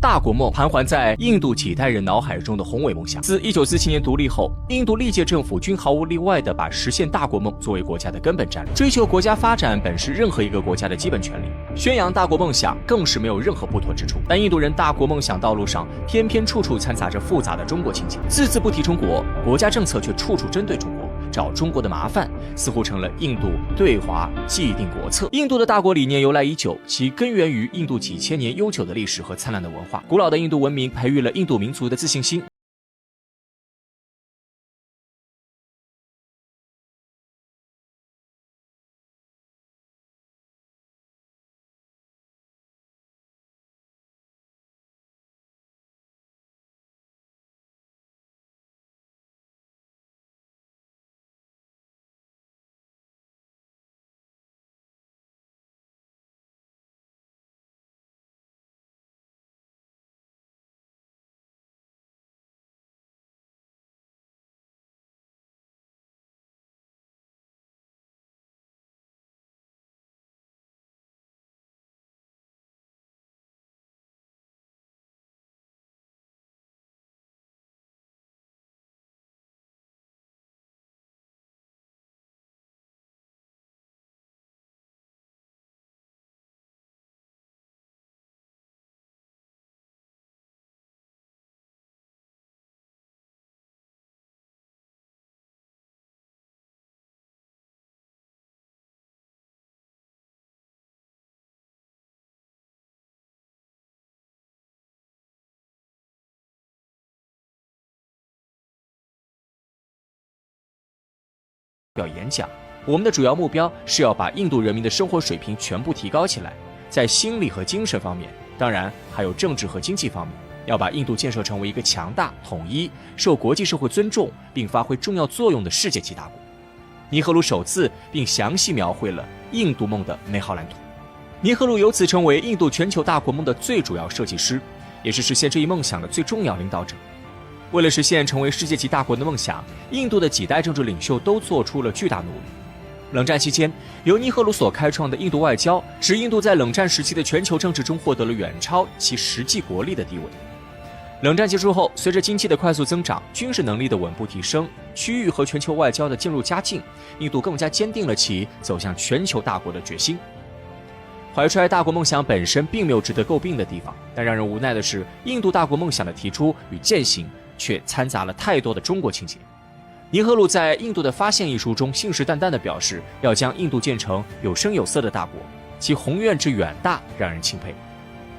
大国梦盘桓在印度几代人脑海中的宏伟梦想。自1947年独立后，印度历届政府均毫无例外地把实现大国梦作为国家的根本战略。追求国家发展本是任何一个国家的基本权利，宣扬大国梦想更是没有任何不妥之处。但印度人大国梦想道路上偏偏处处掺杂着复杂的中国情节，字字不提中国，国家政策却处处针对中国，找中国的麻烦，似乎成了印度对华既定国策。印度的大国理念由来已久，其根源于印度几千年悠久的历史和灿烂的文化。古老的印度文明培育了印度民族的自信心。演讲，我们的主要目标是要把印度人民的生活水平全部提高起来，在心理和精神方面，当然还有政治和经济方面，要把印度建设成为一个强大、统一、受国际社会尊重并发挥重要作用的世界级大国。尼赫鲁首次并详细描绘了印度梦的美好蓝图。尼赫鲁由此成为印度全球大国梦的最主要设计师，也是实现这一梦想的最重要领导者。为了实现成为世界级大国的梦想，印度的几代政治领袖都做出了巨大努力。冷战期间，由尼赫鲁所开创的印度外交，使印度在冷战时期的全球政治中获得了远超其实际国力的地位。冷战结束后，随着经济的快速增长，军事能力的稳步提升，区域和全球外交的渐入佳境，印度更加坚定了其走向全球大国的决心。怀揣大国梦想本身并没有值得诟病的地方，但让人无奈的是，印度大国梦想的提出与践行却掺杂了太多的中国情节。尼赫鲁在《印度的发现》一书中信誓旦旦地表示，要将印度建成有声有色的大国，其宏愿之远大让人钦佩。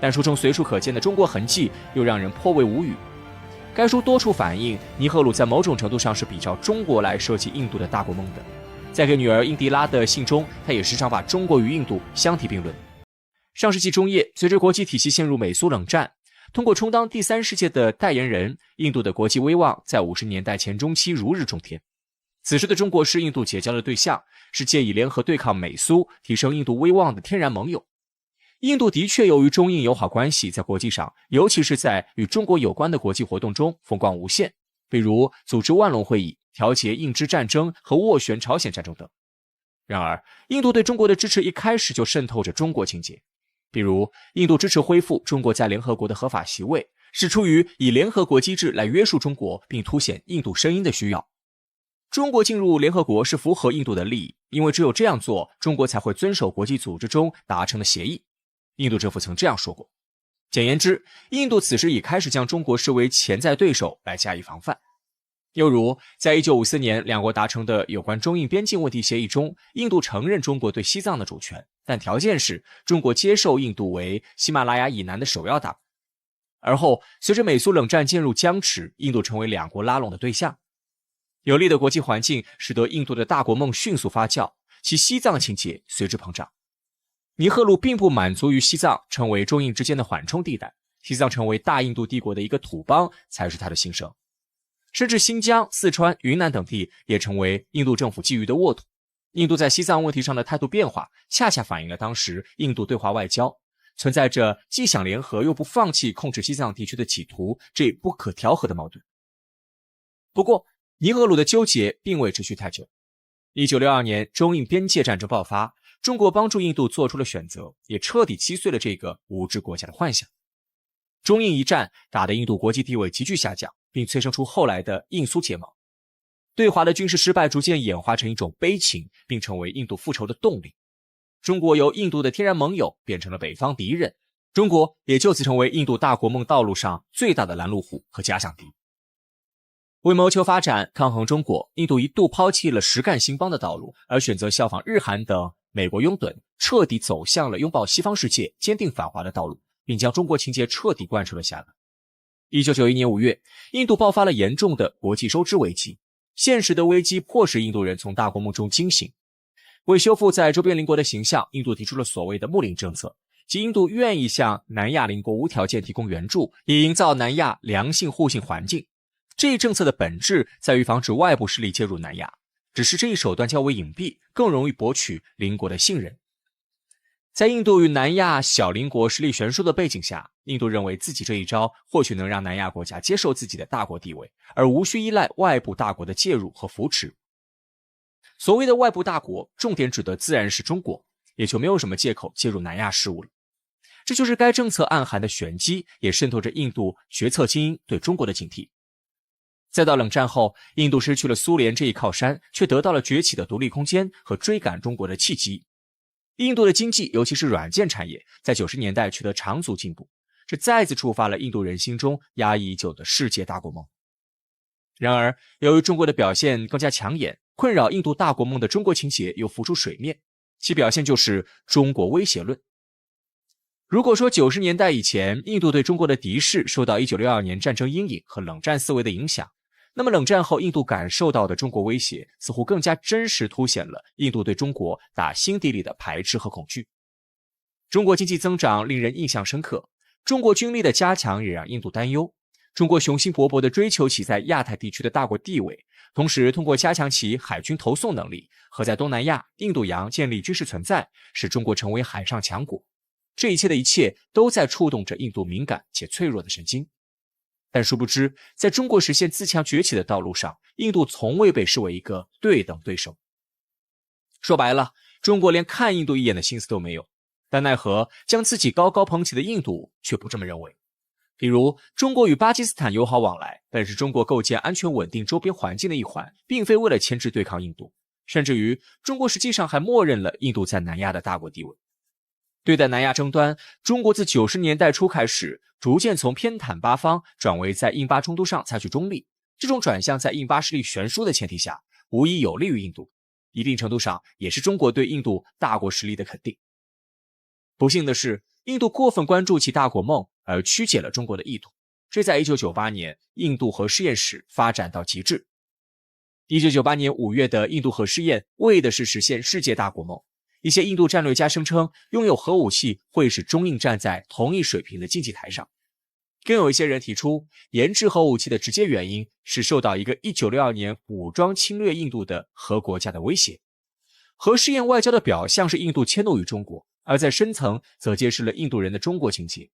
但书中随处可见的中国痕迹又让人颇为无语。该书多处反映尼赫鲁在某种程度上是比较中国来设计印度的大国梦的。在给女儿英迪拉的信中，他也时常把中国与印度相提并论。上世纪中叶，随着国际体系陷入美苏冷战，通过充当第三世界的代言人，印度的国际威望在50年代前中期如日中天。此时的中国是印度结交的对象，是借以联合对抗美苏、提升印度威望的天然盟友。印度的确由于中印友好关系，在国际上，尤其是在与中国有关的国际活动中风光无限，比如组织万隆会议、调解印支战争和斡旋朝鲜战争等。然而，印度对中国的支持一开始就渗透着中国情节。比如，印度支持恢复中国在联合国的合法席位，是出于以联合国机制来约束中国并凸显印度声音的需要。中国进入联合国是符合印度的利益，因为只有这样做，中国才会遵守国际组织中达成的协议。印度政府曾这样说过。简言之，印度此时已开始将中国视为潜在对手来加以防范。又如，在1954年两国达成的有关中印边境问题协议中，印度承认中国对西藏的主权，但条件是中国接受印度为喜马拉雅以南的首要大国。而后，随着美苏冷战渐入僵持，印度成为两国拉拢的对象。有利的国际环境使得印度的大国梦迅速发酵，其西藏情节随之膨胀。尼赫鲁并不满足于西藏成为中印之间的缓冲地带，西藏成为大印度帝国的一个土邦才是他的心声。甚至新疆、四川、云南等地也成为印度政府觊觎的沃土。印度在西藏问题上的态度变化，恰恰反映了当时印度对华外交存在着既想联合又不放弃控制西藏地区的企图，这不可调和的矛盾。不过，尼赫鲁的纠结并未持续太久。1962年，中印边界战争爆发，中国帮助印度做出了选择，也彻底击碎了这个无知国家的幻想。中印一战打得印度国际地位急剧下降，并催生出后来的印苏结盟。对华的军事失败逐渐演化成一种悲情，并成为印度复仇的动力。中国由印度的天然盟友变成了北方敌人，中国也就此成为印度大国梦道路上最大的拦路虎和假想敌。为谋求发展，抗衡中国，印度一度抛弃了实干兴邦的道路，而选择效仿日韩等美国拥趸，彻底走向了拥抱西方世界、坚定反华的道路，并将中国情结彻底贯彻了下来。1991年5月，印度爆发了严重的国际收支危机，现实的危机迫使印度人从大国梦中惊醒。为修复在周边邻国的形象，印度提出了所谓的睦邻政策，即印度愿意向南亚邻国无条件提供援助，以营造南亚良性互信环境。这一政策的本质在于防止外部势力介入南亚，只是这一手段较为隐蔽，更容易博取邻国的信任。在印度与南亚小邻国实力悬殊的背景下，印度认为自己这一招或许能让南亚国家接受自己的大国地位，而无需依赖外部大国的介入和扶持。所谓的外部大国，重点指的自然是中国，也就没有什么借口介入南亚事务了。这就是该政策暗含的玄机，也渗透着印度决策精英对中国的警惕。再到冷战后，印度失去了苏联这一靠山，却得到了崛起的独立空间和追赶中国的契机。印度的经济，尤其是软件产业，在90年代取得长足进步，这再次触发了印度人心中压抑已久的世界大国梦。然而，由于中国的表现更加抢眼，困扰印度大国梦的中国情节又浮出水面，其表现就是中国威胁论。如果说90年代以前，印度对中国的敌视受到1962年战争阴影和冷战思维的影响，那么冷战后印度感受到的中国威胁似乎更加真实凸显了印度对中国打心底里的排斥和恐惧。中国经济增长令人印象深刻，中国军力的加强也让印度担忧。中国雄心勃勃地追求其在亚太地区的大国地位，同时通过加强其海军投送能力和在东南亚、印度洋建立军事存在，使中国成为海上强国。这一切都在触动着印度敏感且脆弱的神经。但殊不知，在中国实现自强崛起的道路上，印度从未被视为一个对等对手。说白了，中国连看印度一眼的心思都没有，但奈何将自己高高捧起的印度却不这么认为。比如，中国与巴基斯坦友好往来，但是中国构建安全稳定周边环境的一环，并非为了牵制对抗印度，甚至于中国实际上还默认了印度在南亚的大国地位。对待南亚争端，中国自90年代初开始，逐渐从偏袒巴方转为在印巴冲突上采取中立。这种转向在印巴势力悬殊的前提下，无疑有利于印度，一定程度上也是中国对印度大国实力的肯定。不幸的是，印度过分关注其大国梦，而曲解了中国的意图，这在1998年印度核试验时发展到极致。1998年5月的印度核试验为的是实现世界大国梦。一些印度战略家声称，拥有核武器会使中印站在同一水平的竞技台上。更有一些人提出，研制核武器的直接原因是受到一个1962年武装侵略印度的核国家的威胁。核试验外交的表象是印度迁怒于中国，而在深层则揭示了印度人的中国情结。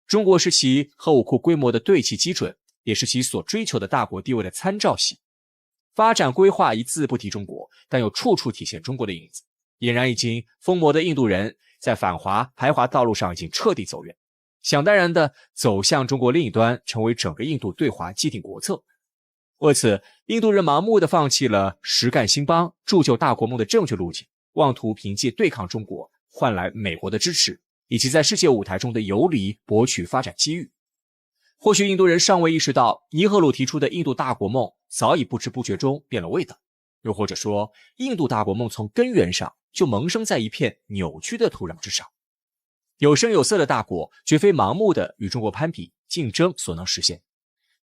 中国是其核武库规模的对齐基准，也是其所追求的大国地位的参照系。发展规划一字不提中国，但又处处体现中国的影子。俨然已经疯魔的印度人在反华排华道路上已经彻底走远，想当然的走向中国另一端，成为整个印度对华既定国策。为此，印度人盲目地放弃了实干兴邦、铸就大国梦的正确路径，妄图凭借对抗中国换来美国的支持，以及在世界舞台中的游离博取发展机遇。或许印度人尚未意识到，尼赫鲁提出的印度大国梦早已不知不觉中变了味道，又或者说，印度大国梦从根源上就萌生在一片扭曲的土壤之上。有声有色的大国绝非盲目的与中国攀比竞争所能实现，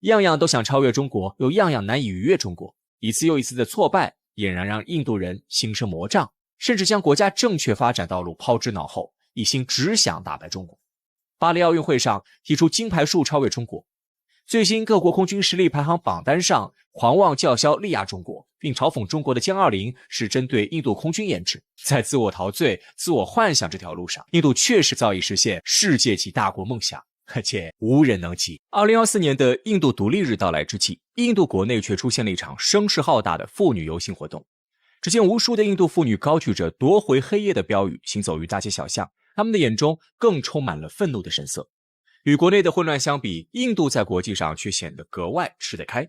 样样都想超越中国，又样样难以逾越中国，一次又一次的挫败俨然让印度人心生魔障，甚至将国家正确发展道路抛之脑后，一心只想打败中国。巴黎奥运会上提出金牌数超越中国，最新各国空军实力排行榜单上狂妄叫嚣力压中国，并嘲讽中国的歼20是针对印度空军研制。在自我陶醉、自我幻想这条路上，印度确实早已实现世界级大国梦想，而且无人能及。2014年的印度独立日到来之际，印度国内却出现了一场声势浩大的妇女游行活动。只见无数的印度妇女高举着夺回黑夜的标语，行走于大街小巷，她们的眼中更充满了愤怒的神色。与国内的混乱相比，印度在国际上却显得格外吃得开。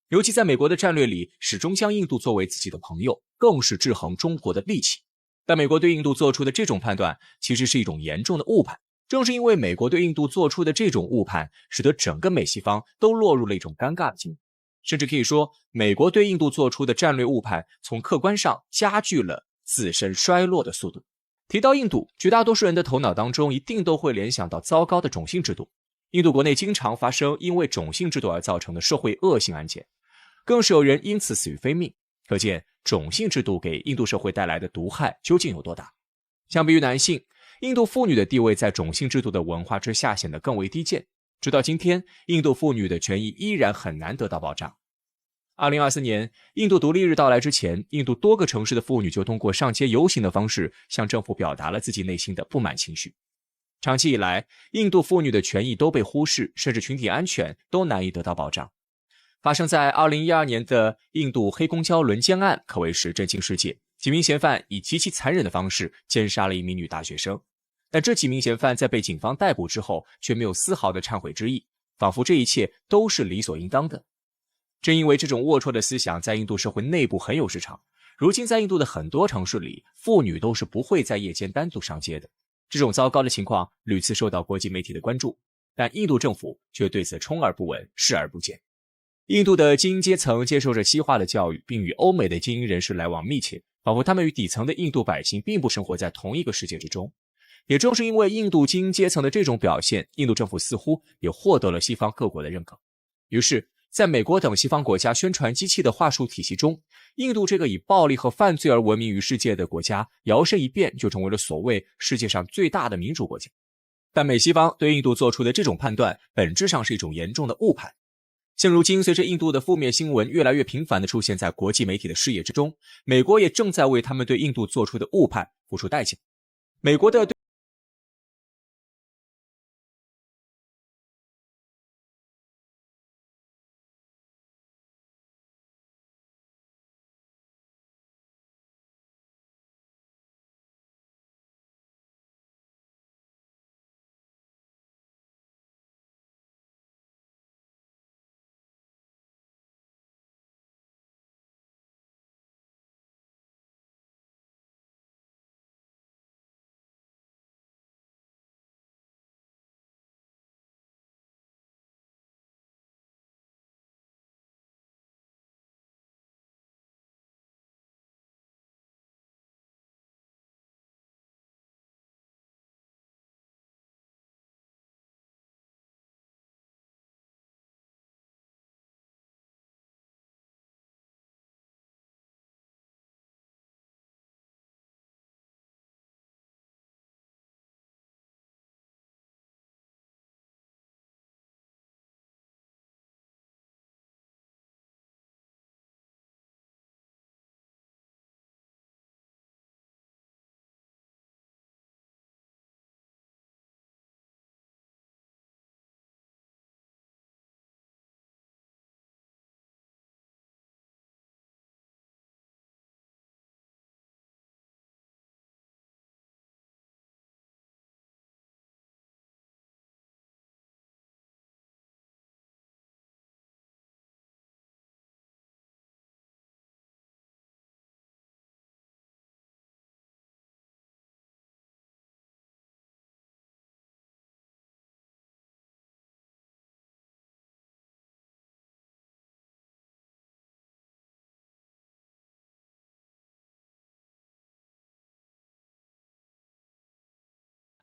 尤其在美国的战略里，始终将印度作为自己的朋友，更是制衡中国的利器。但美国对印度做出的这种判断，其实是一种严重的误判。正是因为美国对印度做出的这种误判，使得整个美西方都落入了一种尴尬的境地。甚至可以说，美国对印度做出的战略误判，从客观上加剧了自身衰落的速度。提到印度，绝大多数人的头脑当中一定都会联想到糟糕的种姓制度。印度国内经常发生因为种姓制度而造成的社会恶性案件，更是有人因此死于非命。可见种姓制度给印度社会带来的毒害究竟有多大。相比于男性，印度妇女的地位在种姓制度的文化之下显得更为低贱。直到今天，印度妇女的权益依然很难得到保障。2024年，印度独立日到来之前，印度多个城市的妇女就通过上街游行的方式向政府表达了自己内心的不满情绪。长期以来，印度妇女的权益都被忽视，甚至群体安全都难以得到保障。发生在2012年的印度黑公交轮奸案可谓是震惊世界，几名嫌犯以极其残忍的方式奸杀了一名女大学生。但这几名嫌犯在被警方逮捕之后，却没有丝毫的忏悔之意，仿佛这一切都是理所应当的。正因为这种龌龊的思想在印度社会内部很有市场，如今在印度的很多城市里，妇女都是不会在夜间单独上街的。这种糟糕的情况屡次受到国际媒体的关注，但印度政府却对此充耳不闻，视而不见。印度的精英阶层接受着西化的教育，并与欧美的精英人士来往密切，仿佛他们与底层的印度百姓并不生活在同一个世界之中。也正是因为印度精英阶层的这种表现，印度政府似乎也获得了西方各国的认可。于是在美国等西方国家宣传机器的话术体系中，印度这个以暴力和犯罪而闻名于世界的国家，摇身一变就成为了所谓世界上最大的民主国家。但美西方对印度做出的这种判断，本质上是一种严重的误判。现如今，随着印度的负面新闻越来越频繁地出现在国际媒体的视野之中，美国也正在为他们对印度做出的误判付出代价。美国的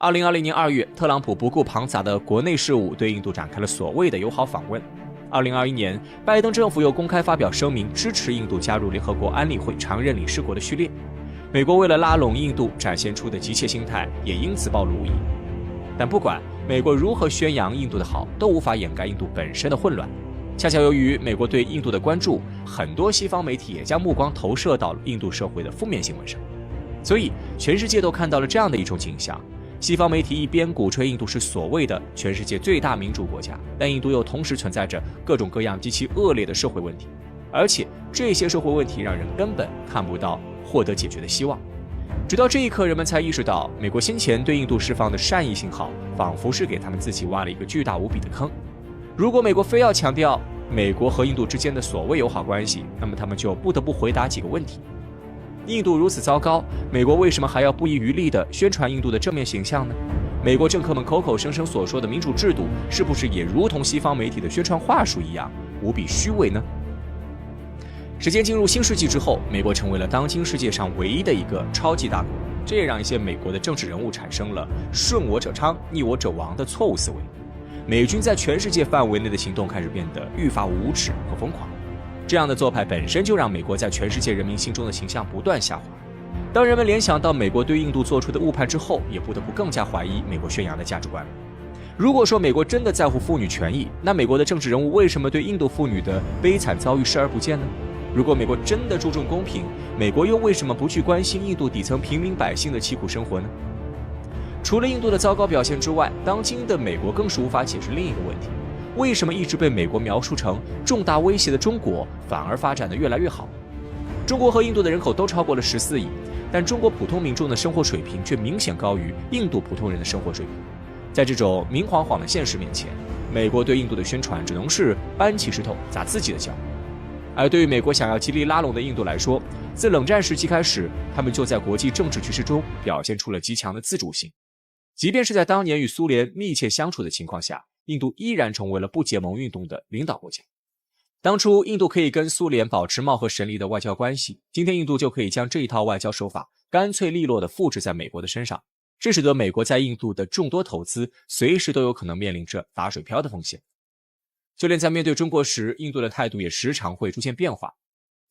2020年2月，特朗普不顾庞杂的国内事务，对印度展开了所谓的友好访问。2021年，拜登政府又公开发表声明，支持印度加入联合国安理会常任理事国的序列。美国为了拉拢印度展现出的急切心态，也因此暴露无遗。但不管美国如何宣扬印度的好，都无法掩盖印度本身的混乱。恰巧由于美国对印度的关注，很多西方媒体也将目光投射到了印度社会的负面新闻上，所以全世界都看到了这样的一种景象。西方媒体一边鼓吹印度是所谓的全世界最大民主国家，但印度又同时存在着各种各样极其恶劣的社会问题，而且这些社会问题让人根本看不到获得解决的希望。直到这一刻，人们才意识到，美国先前对印度释放的善意信号，仿佛是给他们自己挖了一个巨大无比的坑。如果美国非要强调美国和印度之间的所谓友好关系，那么他们就不得不回答几个问题：印度如此糟糕，美国为什么还要不遗余力地宣传印度的正面形象呢？美国政客们口口声声所说的民主制度，是不是也如同西方媒体的宣传话术一样，无比虚伪呢？时间进入新世纪之后，美国成为了当今世界上唯一的一个超级大国，这也让一些美国的政治人物产生了顺我者昌，逆我者亡的错误思维。美军在全世界范围内的行动开始变得愈发无耻和疯狂，这样的做派本身就让美国在全世界人民心中的形象不断下滑。当人们联想到美国对印度做出的误判之后，也不得不更加怀疑美国宣扬的价值观。如果说美国真的在乎妇女权益，那美国的政治人物为什么对印度妇女的悲惨遭遇视而不见呢？如果美国真的注重公平，美国又为什么不去关心印度底层平民百姓的凄苦生活呢？除了印度的糟糕表现之外，当今的美国更是无法解释另一个问题：为什么一直被美国描述成重大威胁的中国，反而发展得越来越好？中国和印度的人口都超过了14亿，但中国普通民众的生活水平却明显高于印度普通人的生活水平。在这种明晃晃的现实面前，美国对印度的宣传只能是搬起石头砸自己的脚。而对于美国想要极力拉拢的印度来说，自冷战时期开始，他们就在国际政治局势中表现出了极强的自主性。即便是在当年与苏联密切相处的情况下，印度依然成为了不结盟运动的领导国家。当初印度可以跟苏联保持貌合神离的外交关系，今天印度就可以将这一套外交手法干脆利落地复制在美国的身上，这使得美国在印度的众多投资随时都有可能面临着打水漂的风险。就连在面对中国时，印度的态度也时常会出现变化。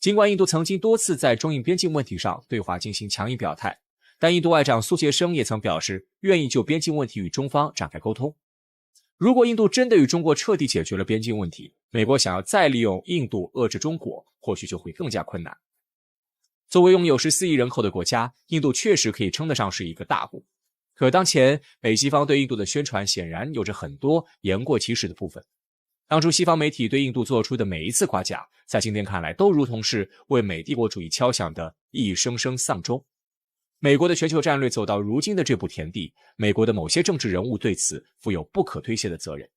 尽管印度曾经多次在中印边境问题上对华进行强硬表态，但印度外长苏杰生也曾表示愿意就边境问题与中方展开沟通。如果印度真的与中国彻底解决了边境问题，美国想要再利用印度遏制中国，或许就会更加困难。作为拥有14亿人口的国家，印度确实可以称得上是一个大国。可当前美西方对印度的宣传显然有着很多言过其实的部分。当初西方媒体对印度做出的每一次夸奖，在今天看来都如同是为美帝国主义敲响的一声声丧钟。美国的全球战略走到如今的这步田地，美国的某些政治人物对此负有不可推卸的责任。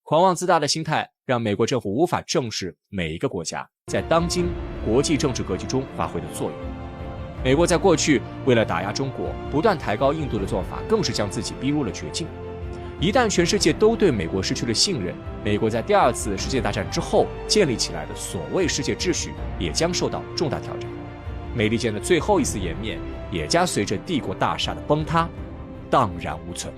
狂妄自大的心态让美国政府无法正视每一个国家在当今国际政治格局中发挥的作用。美国在过去为了打压中国，不断抬高印度的做法，更是将自己逼入了绝境。一旦全世界都对美国失去了信任，美国在第二次世界大战之后建立起来的所谓世界秩序也将受到重大挑战。美利坚的最后一丝颜面也将随着帝国大厦的崩塌荡然无存。